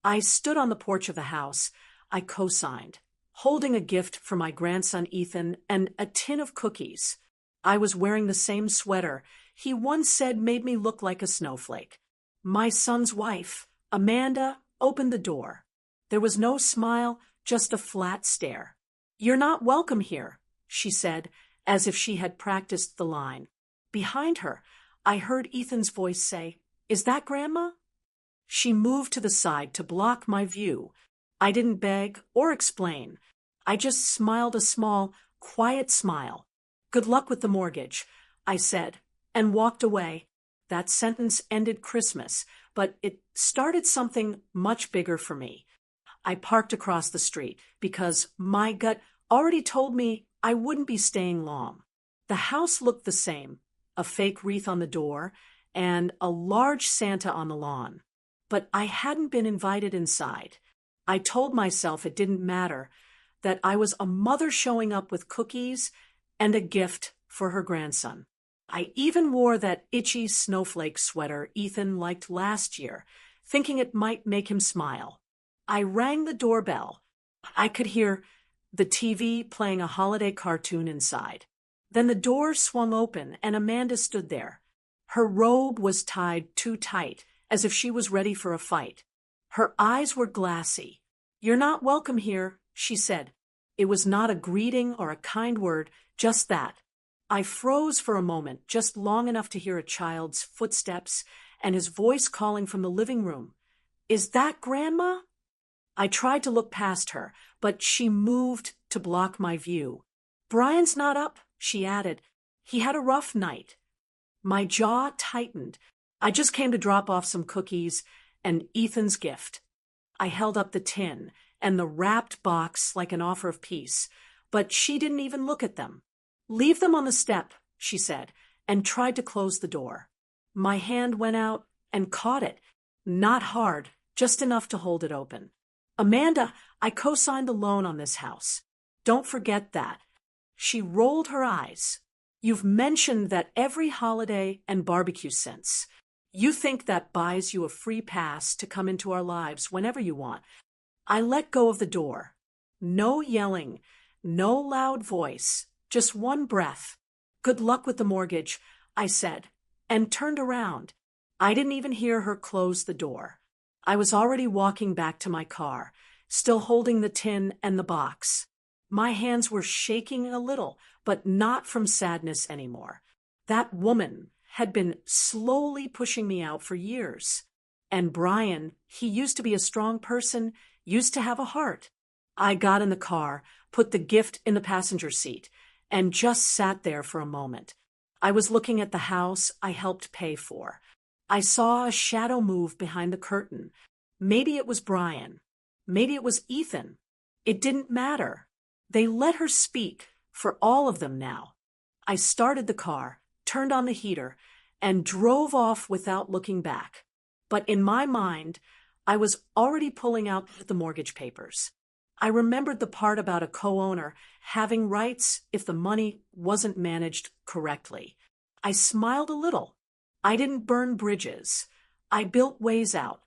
I stood on the porch of the house. I co-signed, holding a gift for my grandson Ethan and a tin of cookies. I was wearing the same sweater he once said made me look like a snowflake. My son's wife, Amanda, opened the door. There was no smile, just a flat stare. "You're not welcome here," she said, as if she had practiced the line. Behind her, I heard Ethan's voice say, "Is that Grandma?" She moved to the side to block my view. I didn't beg or explain. I just smiled a small, quiet smile. "Good luck with the mortgage," I said, and walked away. That sentence ended Christmas, but it started something much bigger for me. I parked across the street because my gut already told me I wouldn't be staying long. The house looked the same, a fake wreath on the door and a large Santa on the lawn. But I hadn't been invited inside. I told myself it didn't matter, that I was a mother showing up with cookies and a gift for her grandson. I even wore that itchy snowflake sweater Ethan liked last year, thinking it might make him smile. I rang the doorbell. I could hear the TV playing a holiday cartoon inside. Then the door swung open and Amanda stood there. Her robe was tied too tight, as if she was ready for a fight. Her eyes were glassy. "You're not welcome here," she said. It was not a greeting or a kind word, just that. I froze for a moment, just long enough to hear a child's footsteps and his voice calling from the living room. "Is that Grandma?" I tried to look past her, but she moved to block my view. "Brian's not up," she added. "He had a rough night." My jaw tightened. I just came to drop off some cookies and Ethan's gift. I held up the tin and the wrapped box like an offer of peace, but she didn't even look at them. "Leave them on the step," she said, and tried to close the door. My hand went out and caught it. Not hard, just enough to hold it open. "Amanda, I co-signed the loan on this house. Don't forget that." She rolled her eyes. "You've mentioned that every holiday and barbecue since. You think that buys you a free pass to come into our lives whenever you want." I let go of the door. No yelling, no loud voice, just one breath. "Good luck with the mortgage," I said, and turned around. I didn't even hear her close the door. I was already walking back to my car, still holding the tin and the box. My hands were shaking a little, but not from sadness anymore. That woman had been slowly pushing me out for years. And Brian, he used to be a strong person, used to have a heart. I got in the car, put the gift in the passenger seat, and just sat there for a moment. I was looking at the house I helped pay for. I saw a shadow move behind the curtain. Maybe it was Brian. Maybe it was Ethan. It didn't matter. They let her speak for all of them now. I started the car, turned on the heater, and drove off without looking back. But in my mind, I was already pulling out the mortgage papers. I remembered the part about a co-owner having rights if the money wasn't managed correctly. I smiled a little. I didn't burn bridges. I built ways out.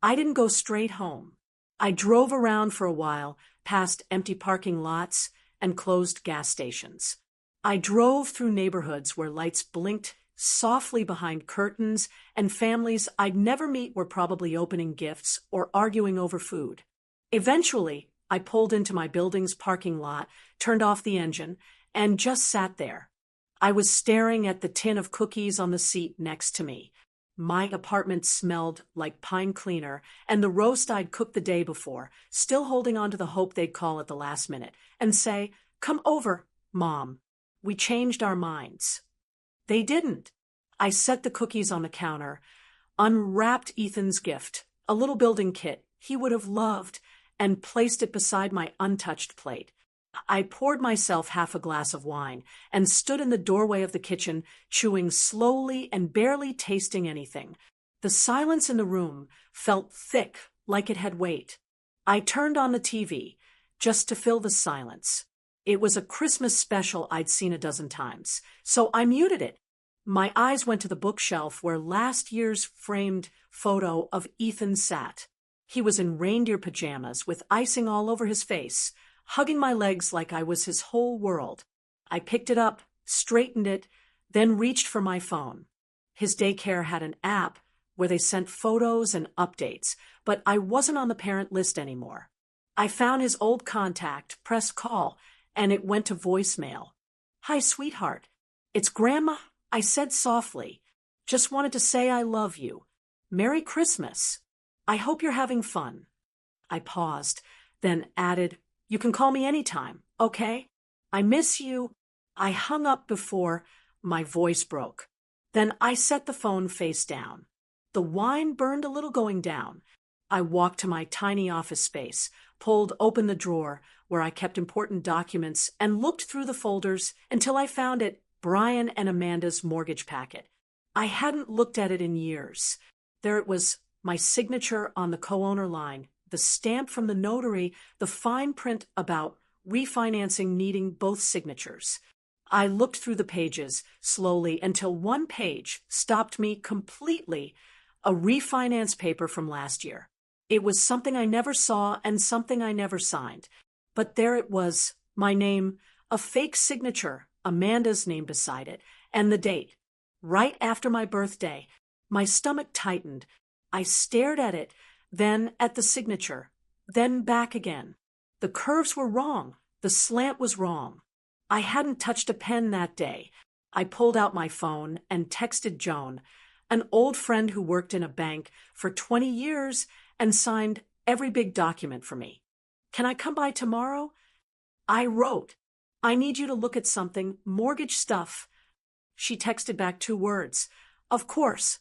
I didn't go straight home. I drove around for a while, past empty parking lots and closed gas stations. I drove through neighborhoods where lights blinked softly behind curtains and families I'd never meet were probably opening gifts or arguing over food. Eventually, I pulled into my building's parking lot, turned off the engine, and just sat there. I was staring at the tin of cookies on the seat next to me. My apartment smelled like pine cleaner and the roast I'd cooked the day before, still holding on to the hope they'd call at the last minute and say, "Come over, Mom. We changed our minds." They didn't. I set the cookies on the counter, unwrapped Ethan's gift, a little building kit he would have loved, and placed it beside my untouched plate. I poured myself half a glass of wine and stood in the doorway of the kitchen, chewing slowly and barely tasting anything. The silence in the room felt thick, like it had weight. I turned on the TV, just to fill the silence. It was a Christmas special I'd seen a dozen times, so I muted it. My eyes went to the bookshelf where last year's framed photo of Ethan sat. He was in reindeer pajamas with icing all over his face, hugging my legs like I was his whole world. I picked it up, straightened it, then reached for my phone. His daycare had an app where they sent photos and updates, but I wasn't on the parent list anymore. I found his old contact, pressed call, and it went to voicemail. "Hi, sweetheart. It's Grandma," I said softly. "Just wanted to say I love you. Merry Christmas. I hope you're having fun." I paused, then added, "You can call me anytime, okay? I miss you." I hung up before my voice broke. Then I set the phone face down. The wine burned a little going down. I walked to my tiny office space, pulled open the drawer where I kept important documents, and looked through the folders until I found it, Brian and Amanda's mortgage packet. I hadn't looked at it in years. There it was, my signature on the co-owner line, the stamp from the notary, the fine print about refinancing needing both signatures. I looked through the pages slowly until one page stopped me completely, a refinance paper from last year. It was something I never saw and something I never signed. But there it was, my name, a fake signature, Amanda's name beside it, and the date. Right after my birthday. My stomach tightened. I stared at it, then at the signature, then back again. The curves were wrong. The slant was wrong. I hadn't touched a pen that day. I pulled out my phone and texted Joan, an old friend who worked in a bank for 20 years and signed every big document for me. "Can I come by tomorrow?" I wrote, "I need you to look at something, mortgage stuff." She texted back 2 words, "Of course."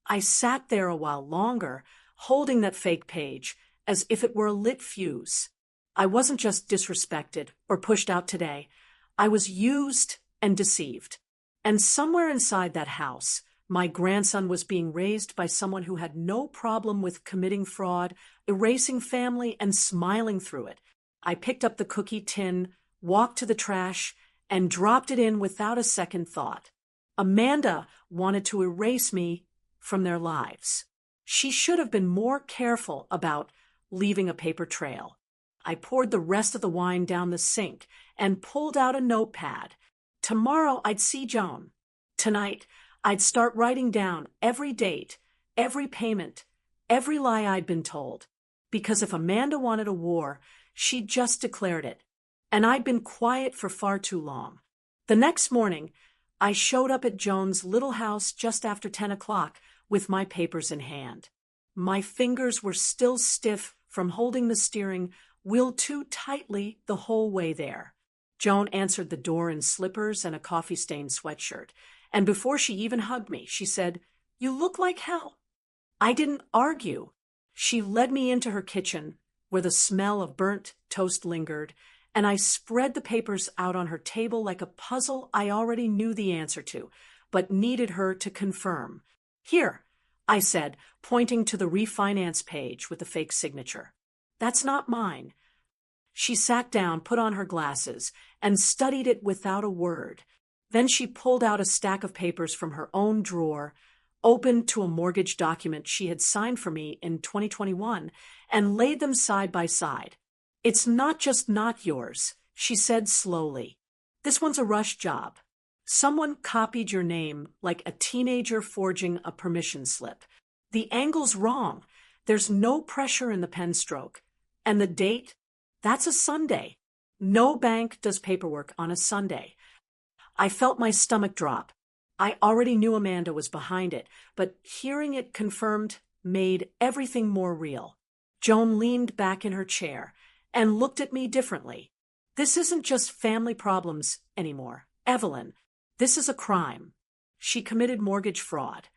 I sat there a while longer, holding that fake page as if it were a lit fuse. I wasn't just disrespected or pushed out today. I was used and deceived. And somewhere inside that house, my grandson was being raised by someone who had no problem with committing fraud, erasing family, and smiling through it. I picked up the cookie tin, walked to the trash, and dropped it in without a second thought. Amanda wanted to erase me from their lives. She should have been more careful about leaving a paper trail. I poured the rest of the wine down the sink and pulled out a notepad. Tomorrow I'd see Joan. Tonight I'd start writing down every date, every payment, every lie I'd been told. Because if Amanda wanted a war, she'd just declared it. And I'd been quiet for far too long. The next morning, I showed up at Joan's little house just after 10 o'clock with my papers in hand. My fingers were still stiff from holding the steering wheel too tightly the whole way there. Joan answered the door in slippers and a coffee-stained sweatshirt, and before she even hugged me, she said, "You look like hell." I didn't argue. She led me into her kitchen, where the smell of burnt toast lingered, and I spread the papers out on her table like a puzzle I already knew the answer to, but needed her to confirm. "Here," I said, pointing to the refinance page with the fake signature. "That's not mine." She sat down, put on her glasses, and studied it without a word. Then she pulled out a stack of papers from her own drawer, opened to a mortgage document she had signed for me in 2021, and laid them side by side. "It's not just not yours," she said slowly. "This one's a rush job. Someone copied your name like a teenager forging a permission slip. The angle's wrong. There's no pressure in the pen stroke. And the date? That's a Sunday. No bank does paperwork on a Sunday." I felt my stomach drop. I already knew Amanda was behind it, but hearing it confirmed made everything more real. Joan leaned back in her chair and looked at me differently. "This isn't just family problems anymore, Evelyn. This is a crime." She committed mortgage fraud.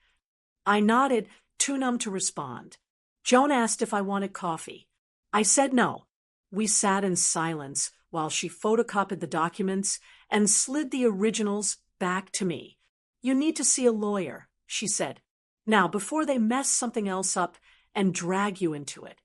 I nodded, too numb to respond. Joan asked if I wanted coffee. I said no. We sat in silence while she photocopied the documents and slid the originals back to me. "You need to see a lawyer," she said. "Now, before they mess something else up and drag you into it."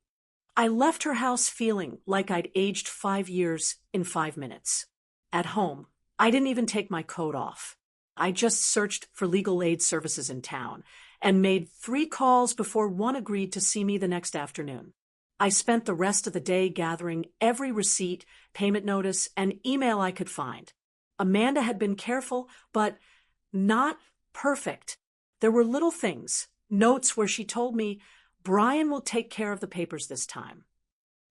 I left her house feeling like I'd aged 5 years in 5 minutes. At home, I didn't even take my coat off. I just searched for legal aid services in town and made 3 calls before one agreed to see me the next afternoon. I spent the rest of the day gathering every receipt, payment notice, and email I could find. Amanda had been careful, but not perfect. There were little things, notes where she told me, Brian will take care of the papers this time.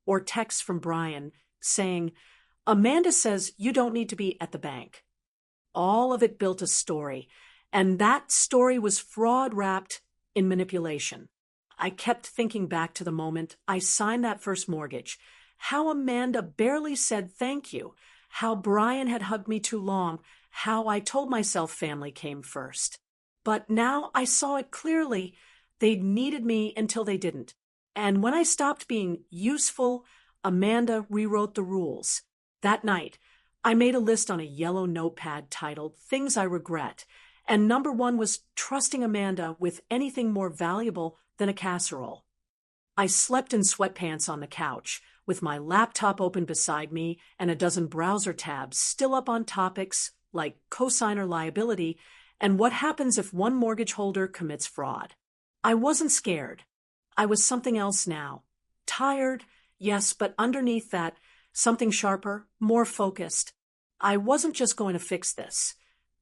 Or texts from Brian saying, Amanda says you don't need to be at the bank. All of it built a story, and that story was fraud wrapped in manipulation. I kept thinking back to the moment I signed that first mortgage, how Amanda barely said thank you, how Brian had hugged me too long, how I told myself family came first. But now I saw it clearly. They needed me until they didn't. And when I stopped being useful, Amanda rewrote the rules. That night, I made a list on a yellow notepad titled Things I Regret, and number one was trusting Amanda with anything more valuable than a casserole. I slept in sweatpants on the couch, with my laptop open beside me and a dozen browser tabs still up on topics like cosigner liability and what happens if one mortgage holder commits fraud. I wasn't scared. I was something else now. Tired, yes, but underneath that, something sharper, more focused. I wasn't just going to fix this.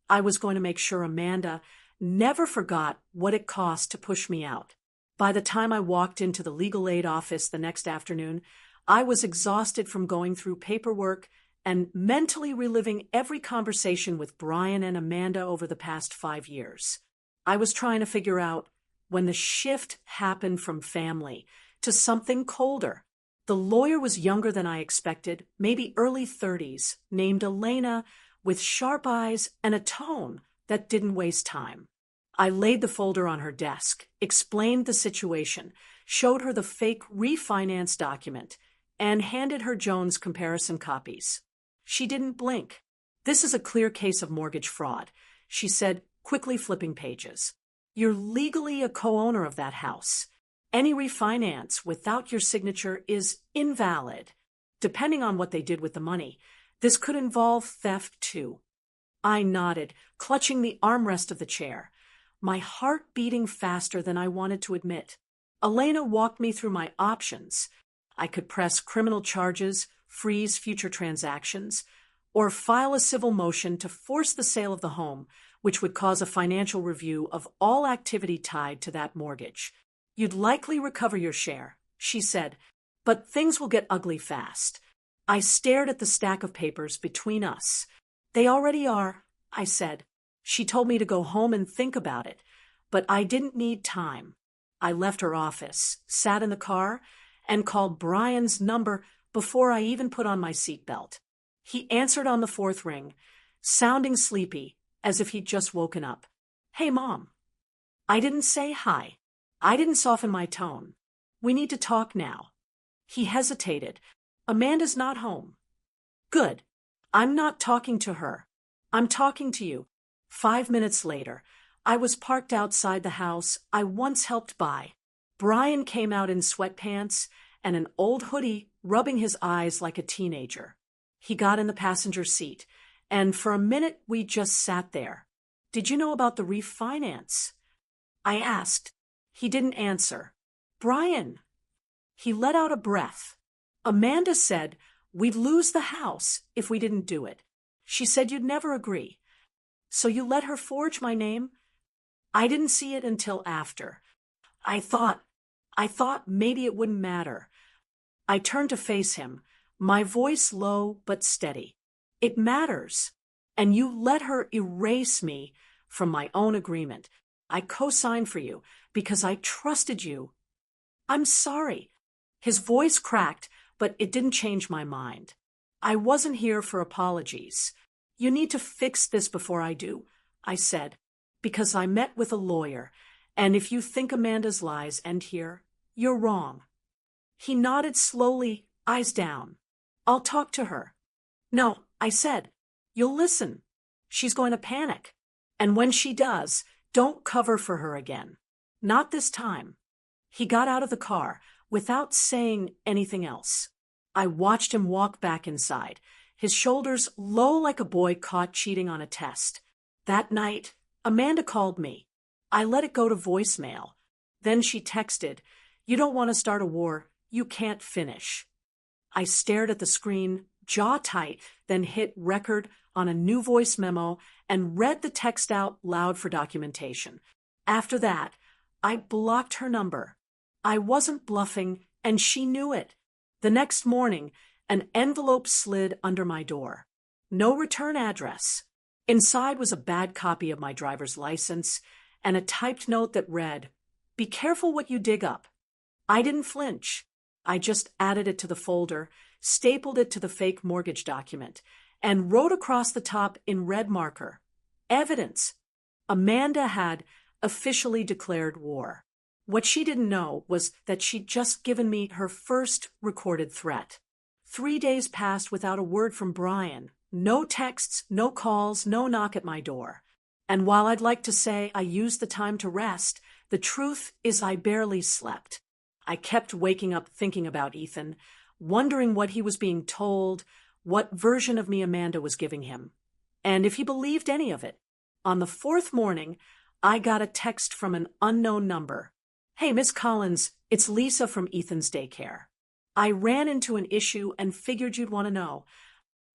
I was going to make sure Amanda never forgot what it cost to push me out. By the time I walked into the legal aid office the next afternoon, I was exhausted from going through paperwork and mentally reliving every conversation with Brian and Amanda over the past 5 years. I was trying to figure out when the shift happened from family to something colder. The lawyer was younger than I expected, maybe early 30s, named Elena, with sharp eyes and a tone that didn't waste time. I laid the folder on her desk, explained the situation, showed her the fake refinance document, and handed her Jones comparison copies. She didn't blink. This is a clear case of mortgage fraud, she said, quickly flipping pages. You're legally a co-owner of that house. Any refinance without your signature is invalid. Depending on what they did with the money, this could involve theft too. I nodded, clutching the armrest of the chair, my heart beating faster than I wanted to admit. Elena walked me through my options. I could press criminal charges, freeze future transactions, or file a civil motion to force the sale of the home, which would cause a financial review of all activity tied to that mortgage. You'd likely recover your share, she said, but things will get ugly fast. I stared at the stack of papers between us. They already are, I said. She told me to go home and think about it, but I didn't need time. I left her office, sat in the car, and called Brian's number before I even put on my seatbelt. He answered on the fourth ring, sounding sleepy, as if he'd just woken up. Hey, Mom. I didn't say hi. I didn't soften my tone. We need to talk now. He hesitated. Amanda's not home. Good. I'm not talking to her. I'm talking to you. 5 minutes later, I was parked outside the house I once helped buy. Brian came out in sweatpants and an old hoodie, rubbing his eyes like a teenager. He got in the passenger seat, and for a minute we just sat there. Did you know about the refinance? I asked. He didn't answer. Brian. He let out a breath. Amanda said we'd lose the house if we didn't do it. She said you'd never agree. So you let her forge my name? I didn't see it until after. I thought maybe it wouldn't matter. I turned to face him, my voice low but steady. It matters. And you let her erase me from my own agreement. I co-signed for you because I trusted you. I'm sorry. His voice cracked, but it didn't change my mind. I wasn't here for apologies. You need to fix this before I do, I said, because I met with a lawyer, and if you think Amanda's lies end here, you're wrong. He nodded slowly, eyes down. I'll talk to her. No, I said, you'll listen. She's going to panic. And when she does, don't cover for her again. Not this time. He got out of the car without saying anything else. I watched him walk back inside, his shoulders low like a boy caught cheating on a test. That night, Amanda called me. I let it go to voicemail. Then she texted, "You don't want to start a war. You can't finish. I stared at the screen, jaw tight, then hit record on a new voice memo and read the text out loud for documentation. After that, I blocked her number. I wasn't bluffing, and she knew it. The next morning, an envelope slid under my door. No return address. Inside was a bad copy of my driver's license and a typed note that read, "Be careful what you dig up." I didn't flinch. I just added it to the folder, stapled it to the fake mortgage document, and wrote across the top in red marker, "Evidence." Amanda had officially declared war. What she didn't know was that she'd just given me her first recorded threat. 3 days passed without a word from Brian. No texts, no calls, no knock at my door. And while I'd like to say I used the time to rest, the truth is I barely slept. I kept waking up thinking about Ethan, wondering what he was being told, what version of me Amanda was giving him, and if he believed any of it. On the 4th morning, I got a text from an unknown number. "Hey, Miss Collins, it's Lisa from Ethan's daycare. I ran into an issue and figured you'd want to know."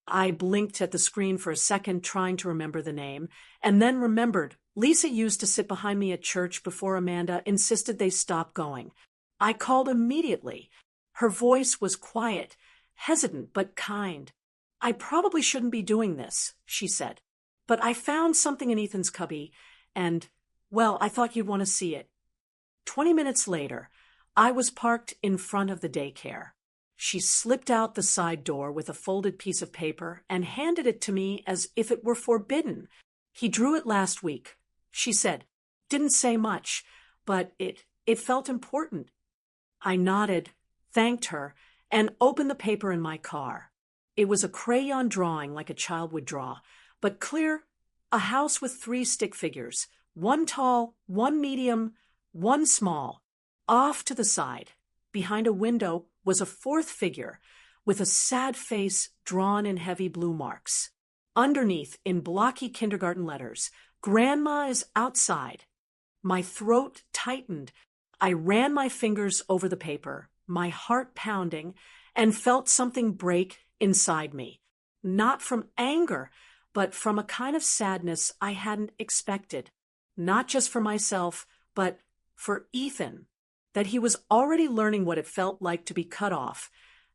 I blinked at the screen for a second, trying to remember the name, and then remembered Lisa used to sit behind me at church before Amanda insisted they stop going. I called immediately. Her voice was quiet, hesitant but kind. "I probably shouldn't be doing this," she said, "but I found something in Ethan's cubby, and, well, I thought you'd want to see it." 20 minutes later, I was parked in front of the daycare. She slipped out the side door with a folded piece of paper and handed it to me as if it were forbidden. "He drew it last week," she said. "Didn't say much, but it felt important." I nodded, thanked her, and opened the paper in my car. It was a crayon drawing like a child would draw, but clear, a house with 3 stick figures, 1 tall, 1 medium, 1 small. Off to the side, behind a window, was a 4th figure with a sad face drawn in heavy blue marks. Underneath, in blocky kindergarten letters, "Grandma is outside." My throat tightened. I ran my fingers over the paper, my heart pounding, and felt something break inside me. Not from anger, but from a kind of sadness I hadn't expected. Not just for myself, but for Ethan. That he was already learning what it felt like to be cut off,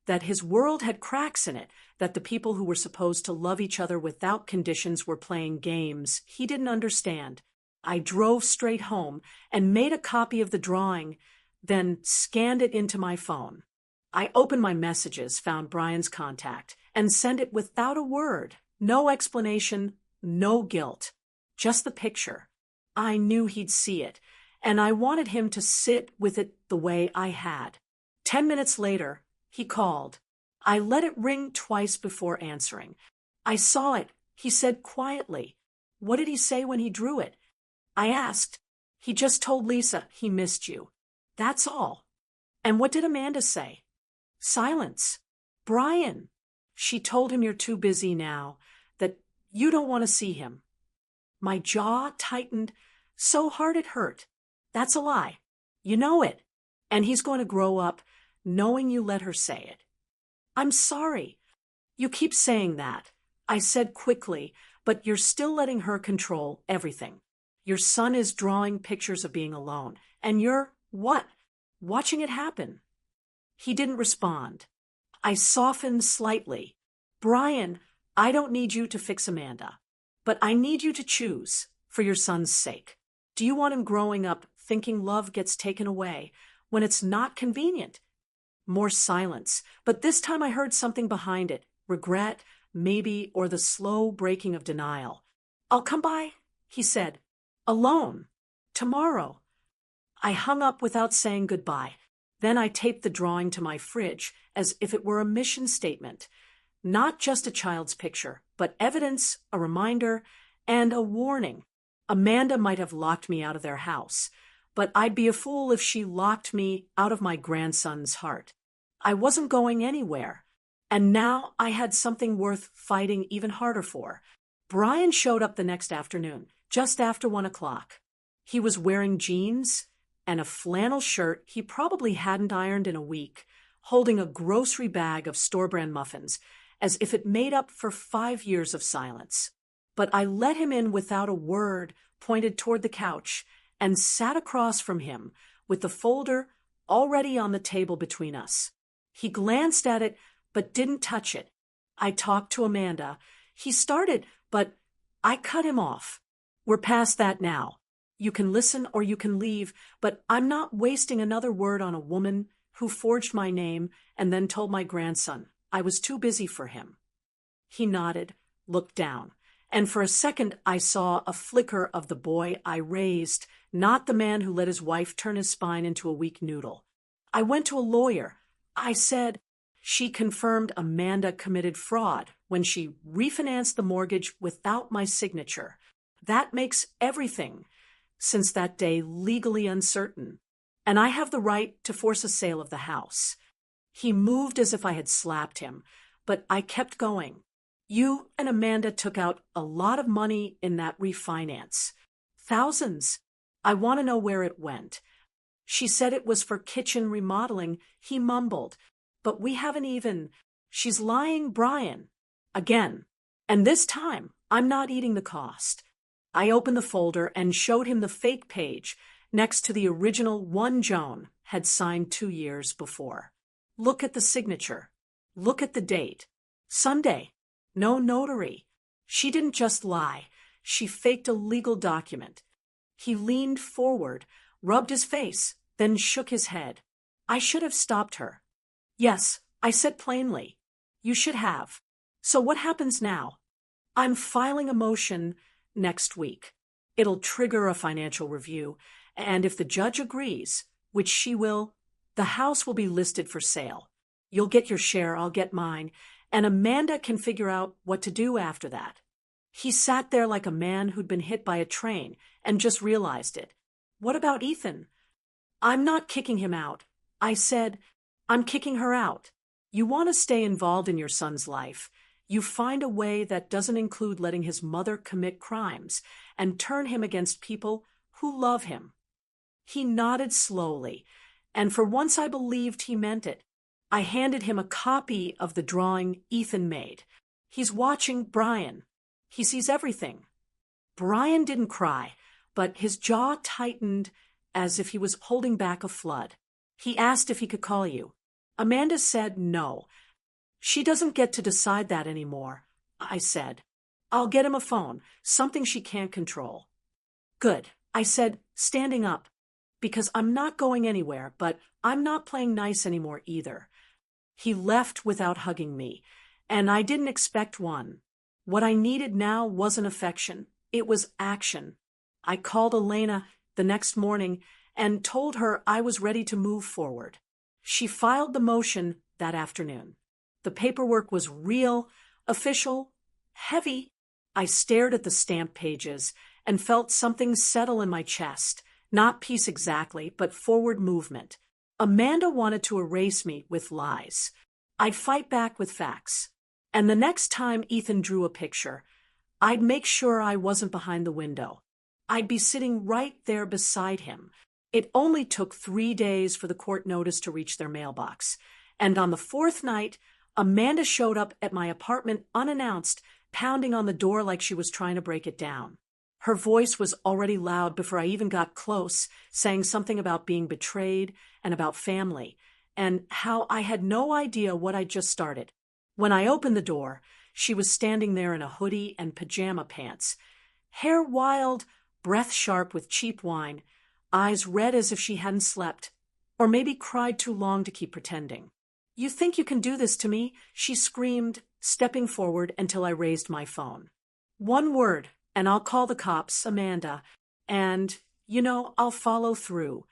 that his world had cracks in it, that the people who were supposed to love each other without conditions were playing games he didn't understand. I drove straight home and made a copy of the drawing, then scanned it into my phone. I opened my messages, found Brian's contact, and sent it without a word. No explanation, no guilt. Just the picture. I knew he'd see it, and I wanted him to sit with it the way I had. 10 minutes later, he called. I let it ring twice before answering. "I saw it," he said quietly. "What did he say when he drew it?" I asked. "He just told Lisa he missed you. That's all." "And what did Amanda say?" "Silence." "Brian." "She told him you're too busy now, that you don't want to see him." My jaw tightened so hard it hurt. "That's a lie. You know it. And he's going to grow up knowing you let her say it." "I'm sorry." "You keep saying that," I said quickly, "but you're still letting her control everything. Your son is drawing pictures of being alone, and you're, what? Watching it happen." He didn't respond. I softened slightly. "Brian, I don't need you to fix Amanda, but I need you to choose, for your son's sake. Do you want him growing up thinking love gets taken away when it's not convenient?" More silence, but this time I heard something behind it, regret, maybe, or the slow breaking of denial. "I'll come by," he said. "Alone. Tomorrow." I hung up without saying goodbye. Then I taped the drawing to my fridge as if it were a mission statement. Not just a child's picture, but evidence, a reminder, and a warning. Amanda might have locked me out of their house, but I'd be a fool if she locked me out of my grandson's heart. I wasn't going anywhere, and now I had something worth fighting even harder for. Brian showed up the next afternoon, just after 1 o'clock. He was wearing jeans and a flannel shirt he probably hadn't ironed in a week, holding a grocery bag of store-brand muffins, as if it made up for 5 years of silence. But I let him in without a word, pointed toward the couch, and sat across from him, with the folder already on the table between us. He glanced at it, but didn't touch it. I talked to Amanda. He started, but I cut him off. We're past that now. You can listen or you can leave, but I'm not wasting another word on a woman who forged my name and then told my grandson I was too busy for him. He nodded, looked down, and for a second I saw a flicker of the boy I raised, not the man who let his wife turn his spine into a weak noodle. I went to a lawyer. I said, she confirmed Amanda committed fraud when she refinanced the mortgage without my signature. That makes everything, since that day, legally uncertain. And I have the right to force a sale of the house. He moved as if I had slapped him, but I kept going. You and Amanda took out a lot of money in that refinance. Thousands. I want to know where it went. She said it was for kitchen remodeling. He mumbled. But we haven't even. She's lying, Brian. Again. And this time, I'm not eating the cost. I opened the folder and showed him the fake page next to the original one Joan had signed 2 years before. Look at the signature. Look at the date. Sunday. No notary. She didn't just lie. She faked a legal document. He leaned forward, rubbed his face, then shook his head. I should have stopped her. Yes, I said plainly. You should have. So what happens now? I'm filing a motion next week. It'll trigger a financial review, and if the judge agrees, which she will, the house will be listed for sale. You'll get your share, I'll get mine, and Amanda can figure out what to do after that. He sat there like a man who'd been hit by a train and just realized it. What about Ethan? I'm not kicking him out. I said, I'm kicking her out. You want to stay involved in your son's life. You find a way that doesn't include letting his mother commit crimes and turn him against people who love him. He nodded slowly, and for once I believed he meant it. I handed him a copy of the drawing Ethan made. He's watching Brian. He sees everything. Brian didn't cry, but his jaw tightened as if he was holding back a flood. He asked if he could call you. Amanda said no. She doesn't get to decide that anymore, I said. I'll get him a phone, something she can't control. Good, I said, standing up, because I'm not going anywhere, but I'm not playing nice anymore either. He left without hugging me, and I didn't expect one. What I needed now wasn't affection, it was action. I called Elena the next morning and told her I was ready to move forward. She filed the motion that afternoon. The paperwork was real, official, heavy. I stared at the stamp pages and felt something settle in my chest. Not peace exactly, but forward movement. Amanda wanted to erase me with lies. I'd fight back with facts. And the next time Ethan drew a picture, I'd make sure I wasn't behind the window. I'd be sitting right there beside him. It only took 3 days for the court notice to reach their mailbox. And on the 4th night, Amanda showed up at my apartment unannounced, pounding on the door like she was trying to break it down. Her voice was already loud before I even got close, saying something about being betrayed and about family, and how I had no idea what I'd just started. When I opened the door, she was standing there in a hoodie and pajama pants, hair wild, breath sharp with cheap wine, eyes red as if she hadn't slept, or maybe cried too long to keep pretending. You think you can do this to me? She screamed, stepping forward until I raised my phone. One word, and I'll call the cops, Amanda, and, I'll follow through.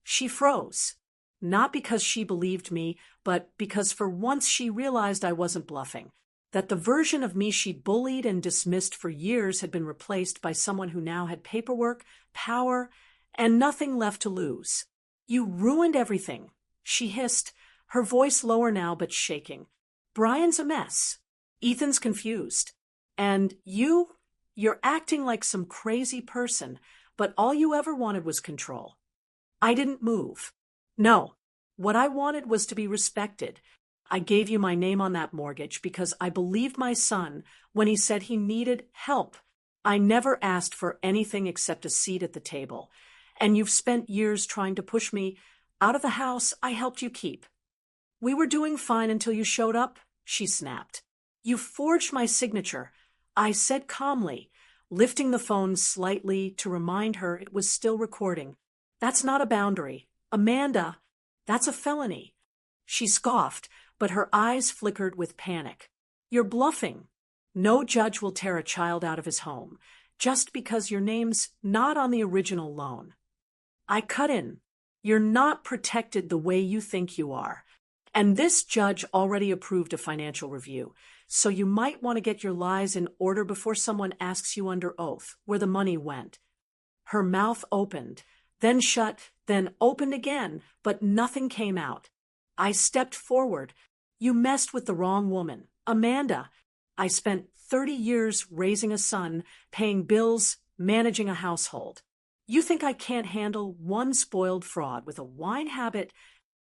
She froze, not because she believed me, but because for once she realized I wasn't bluffing, that the version of me she'd bullied and dismissed for years had been replaced by someone who now had paperwork, power, and nothing left to lose. You ruined everything, she hissed, her voice lower now but shaking. Brian's a mess. Ethan's confused. And you're acting like some crazy person, but all you ever wanted was control. I didn't move. No, What I wanted was to be respected. I gave you my name on that mortgage because I believed my son when he said he needed help. I never asked for anything except a seat at the table. And you've spent years trying to push me out of the house I helped you keep. We were doing fine until you showed up, she snapped. You forged my signature, I said calmly, lifting the phone slightly to remind her it was still recording. That's not a boundary. Amanda, that's a felony. She scoffed, but her eyes flickered with panic. You're bluffing. No judge will tear a child out of his home just because your name's not on the original loan. I cut in. You're not protected the way you think you are. And this judge already approved a financial review, so you might want to get your lies in order before someone asks you under oath where the money went. Her mouth opened, then shut, then opened again, but nothing came out. I stepped forward. You messed with the wrong woman. Amanda. I spent 30 years raising a son, paying bills, managing a household. You think I can't handle one spoiled fraud with a wine habit?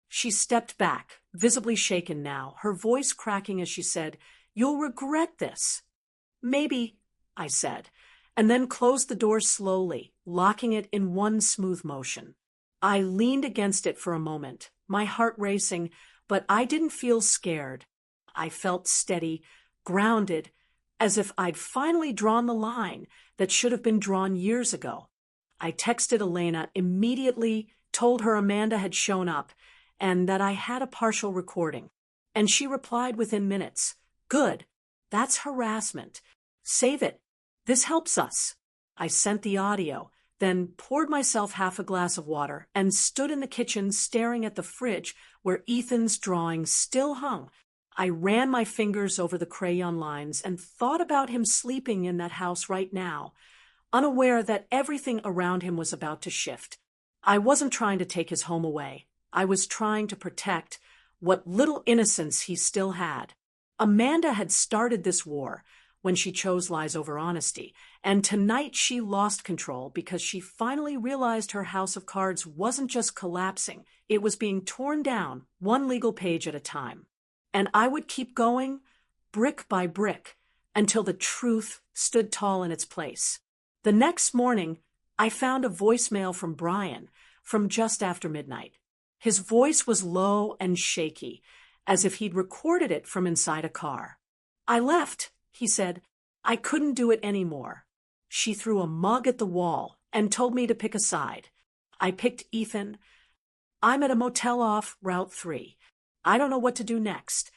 She stepped back, visibly shaken now, her voice cracking as she said, You'll regret this. Maybe, I said, and then closed the door slowly, locking it in one smooth motion. I leaned against it for a moment, my heart racing, but I didn't feel scared. I felt steady, grounded, as if I'd finally drawn the line that should have been drawn years ago. I texted Elena immediately, told her Amanda had shown up, and that I had a partial recording. And she replied within minutes, Good. That's harassment. Save it. This helps us. I sent the audio, then poured myself half a glass of water and stood in the kitchen staring at the fridge where Ethan's drawing still hung. I ran my fingers over the crayon lines and thought about him sleeping in that house right now, unaware that everything around him was about to shift. I wasn't trying to take his home away. I was trying to protect what little innocence he still had. Amanda had started this war when she chose lies over honesty, and tonight she lost control because she finally realized her house of cards wasn't just collapsing, it was being torn down, one legal page at a time. And I would keep going, brick by brick, until the truth stood tall in its place. The next morning, I found a voicemail from Brian from just after midnight. His voice was low and shaky, as if he'd recorded it from inside a car. I left, he said. I couldn't do it anymore. She threw a mug at the wall and told me to pick a side. I picked Ethan. I'm at a motel off Route 3. I don't know what to do next.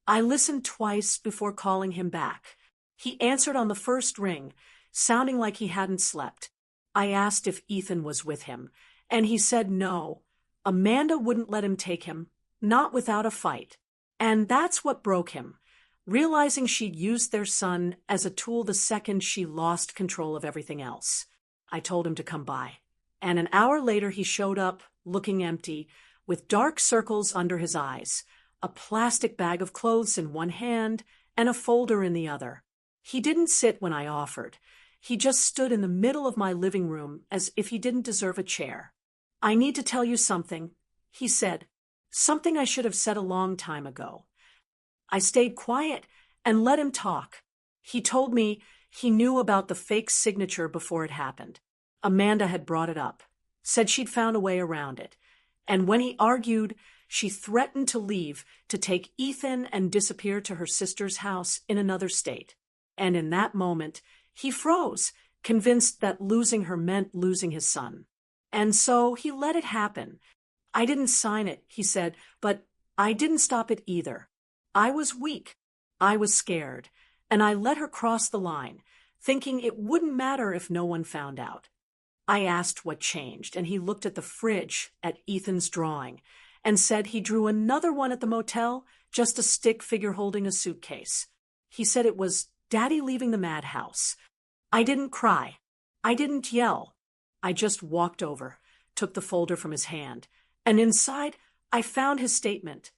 I listened twice before calling him back. He answered on the first ring, sounding like he hadn't slept. I asked if Ethan was with him, and he said no. Amanda wouldn't let him take him, not without a fight. And that's what broke him, realizing she'd used their son as a tool the second she lost control of everything else. I told him to come by, and an hour later he showed up, looking empty, with dark circles under his eyes, a plastic bag of clothes in one hand and a folder in the other. He didn't sit when I offered. He just stood in the middle of my living room as if he didn't deserve a chair. I need to tell you something, he said, something I should have said a long time ago. I stayed quiet and let him talk. He told me he knew about the fake signature before it happened. Amanda had brought it up, said she'd found a way around it. And when he argued, she threatened to leave to take Ethan and disappear to her sister's house in another state. And in that moment, he froze, convinced that losing her meant losing his son. And so he let it happen. I didn't sign it, he said, but I didn't stop it either. I was weak. I was scared. And I let her cross the line, thinking it wouldn't matter if no one found out. I asked what changed, and he looked at the fridge, at Ethan's drawing, and said he drew another one at the motel, just a stick figure holding a suitcase. He said it was Daddy leaving the madhouse. I didn't cry. I didn't yell. I just walked over, took the folder from his hand, and inside I found his statement.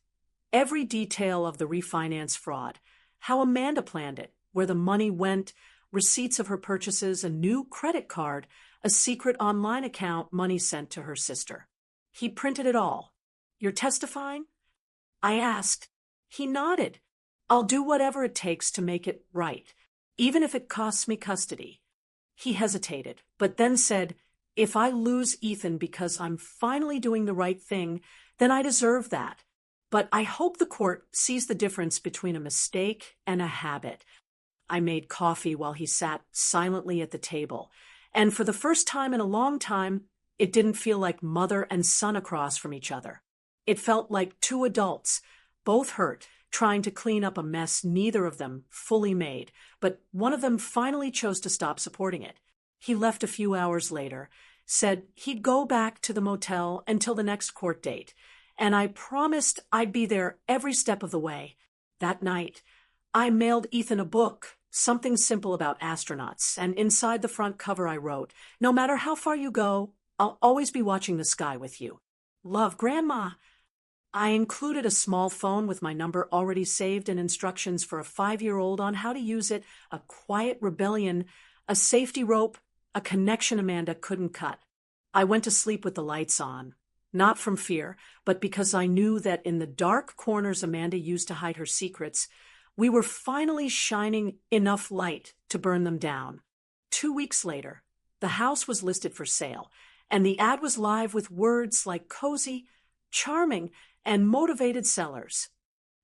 Every detail of the refinance fraud, how Amanda planned it, where the money went, receipts of her purchases, a new credit card, a secret online account money sent to her sister. He printed it all. You're testifying? I asked. He nodded. I'll do whatever it takes to make it right, even if it costs me custody. He hesitated, but then said, if I lose Ethan because I'm finally doing the right thing, then I deserve that. But I hope the court sees the difference between a mistake and a habit. I made coffee while he sat silently at the table, and for the first time in a long time, it didn't feel like mother and son across from each other. It felt like two adults, both hurt, trying to clean up a mess neither of them fully made, but one of them finally chose to stop supporting it. He left a few hours later, said he'd go back to the motel until the next court date, and I promised I'd be there every step of the way. That night, I mailed Ethan a book, something simple about astronauts, and inside the front cover I wrote, no matter how far you go, I'll always be watching the sky with you. Love, Grandma. I included a small phone with my number already saved and instructions for a 5-year-old on how to use it, a quiet rebellion, a safety rope, a connection Amanda couldn't cut. I went to sleep with the lights on, not from fear, but because I knew that in the dark corners Amanda used to hide her secrets, we were finally shining enough light to burn them down. 2 weeks later, the house was listed for sale, and the ad was live with words like cozy, charming, and motivated sellers.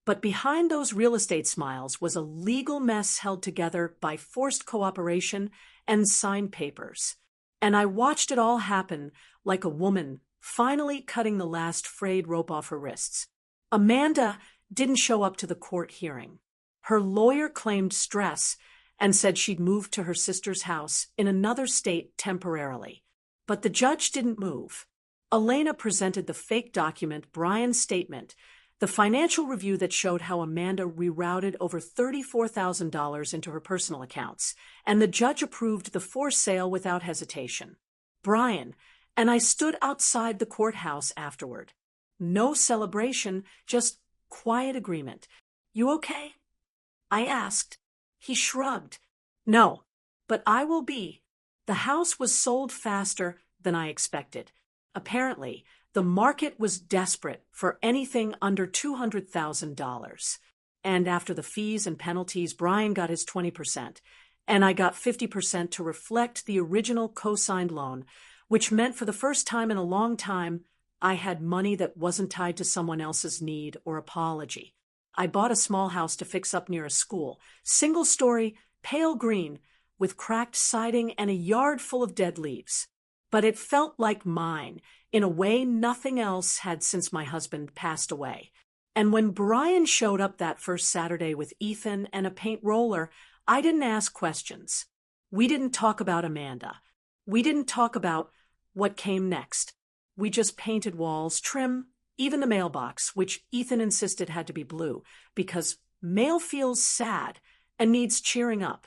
But behind those real estate smiles was a legal mess held together by forced cooperation and signed papers. And I watched it all happen like a woman finally cutting the last frayed rope off her wrists. Amanda didn't show up to the court hearing. Her lawyer claimed stress and said she'd moved to her sister's house in another state temporarily. But the judge didn't move. Elena presented the fake document, Brian's statement, the financial review that showed how Amanda rerouted over $34,000 into her personal accounts, and the judge approved the forced sale without hesitation. Brian and I stood outside the courthouse afterward. No celebration, just quiet agreement. You okay? I asked. He shrugged. No, but I will be. The house was sold faster than I expected. Apparently, the market was desperate for anything under $200,000. And after the fees and penalties, Brian got his 20%, and I got 50% to reflect the original co-signed loan, which meant for the first time in a long time, I had money that wasn't tied to someone else's need or apology. I bought a small house to fix up near a school, single-story, pale green, with cracked siding and a yard full of dead leaves. But it felt like mine, in a way nothing else had since my husband passed away. And when Brian showed up that first Saturday with Ethan and a paint roller, I didn't ask questions. We didn't talk about Amanda. We didn't talk about what came next. We just painted walls, trim, even the mailbox, which Ethan insisted had to be blue, because mail feels sad and needs cheering up.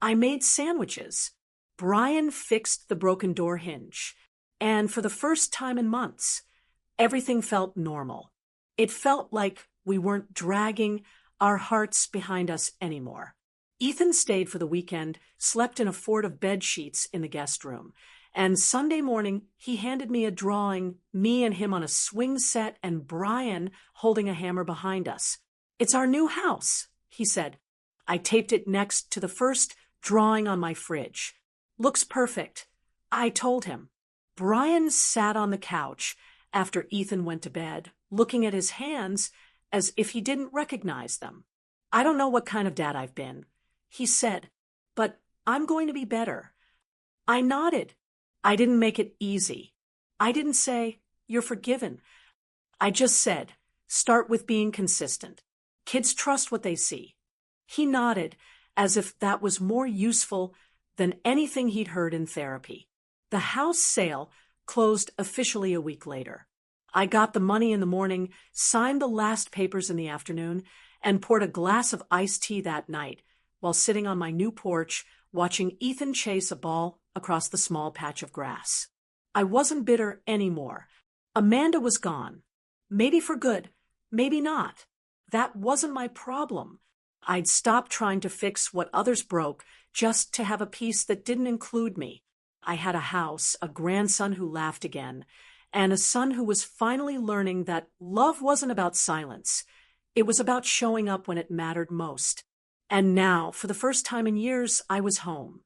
I made sandwiches. Brian fixed the broken door hinge, and for the first time in months, everything felt normal. It felt like we weren't dragging our hearts behind us anymore. Ethan stayed for the weekend, slept in a fort of bed sheets in the guest room, and Sunday morning he handed me a drawing, me and him on a swing set and Brian holding a hammer behind us. It's our new house, he said. I taped it next to the first drawing on my fridge. Looks perfect, I told him. Brian sat on the couch after Ethan went to bed, looking at his hands as if he didn't recognize them. I don't know what kind of dad I've been, he said, but I'm going to be better. I nodded. I didn't make it easy. I didn't say, you're forgiven. I just said, start with being consistent. Kids trust what they see. He nodded as if that was more useful than anything he'd heard in therapy. The house sale closed officially a week later. I got the money in the morning, signed the last papers in the afternoon, and poured a glass of iced tea that night while sitting on my new porch watching Ethan chase a ball across the small patch of grass. I wasn't bitter anymore. Amanda was gone. Maybe for good, maybe not. That wasn't my problem. I'd stopped trying to fix what others broke just to have a piece that didn't include me. I had a house, a grandson who laughed again, and a son who was finally learning that love wasn't about silence. It was about showing up when it mattered most. And now, for the first time in years, I was home.